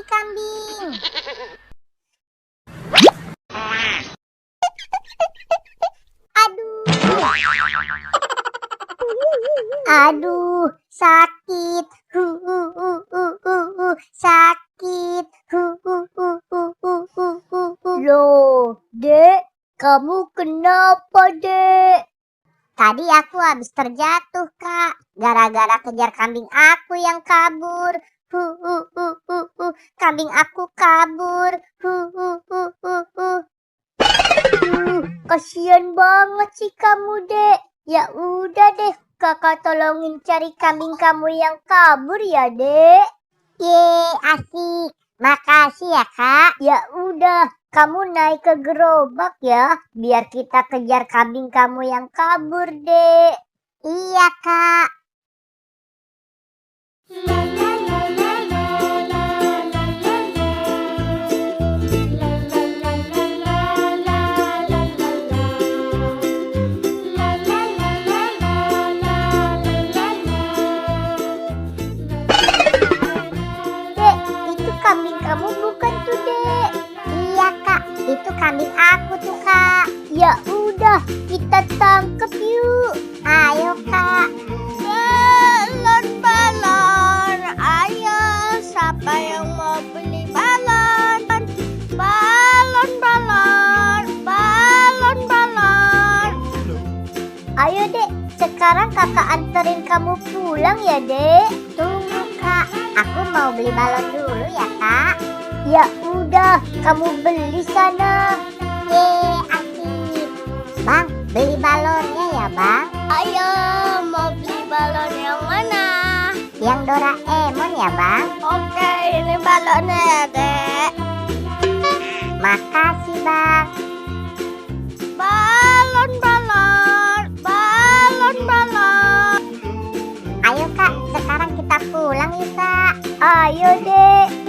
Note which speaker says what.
Speaker 1: kambing. Aduh, sakit. Sakit.
Speaker 2: Loh, Dek, kamu kenapa, Dek?
Speaker 1: Tadi aku habis terjatuh, Kak. Gara-gara kejar kambing aku yang kabur. Kambing aku kabur.
Speaker 2: Kasian banget sih kamu, Dek. Ya udah deh, kakak tolongin cari kambing kamu yang kabur ya, Dek.
Speaker 1: Asik. Makasih ya, Kak.
Speaker 2: Ya udah, kamu naik ke gerobak ya, biar kita kejar kambing kamu yang kabur, Dek.
Speaker 1: Iya, Kak.
Speaker 2: Dek, itu kambing kamu bukan tuh, Dek?
Speaker 1: Iya, Kak. Itu kambing aku tuh, Kak.
Speaker 2: Ya udah, kita tangkep yuk.
Speaker 1: Ayo, Kak.
Speaker 2: Balon, ayo siapa yang mau beli balon? Balon. Ayo Dek, sekarang kakak anterin kamu pulang ya Dek.
Speaker 1: Tunggu, Kak. Aku mau beli balon dulu ya, Kak.
Speaker 2: Ya udah, kamu beli sana.
Speaker 1: Asik. Bang, beli balonnya ya, Bang.
Speaker 2: Ayo, mau beli balon yang mana?
Speaker 1: Yang Doraemon ya, Bang.
Speaker 2: Oke, ini balonnya ya Dek.
Speaker 1: Makasih, Bang.
Speaker 2: Balon.
Speaker 1: Ayo, Kak. Sekarang kita pulang yuk, Kak.
Speaker 2: Ayo Dek.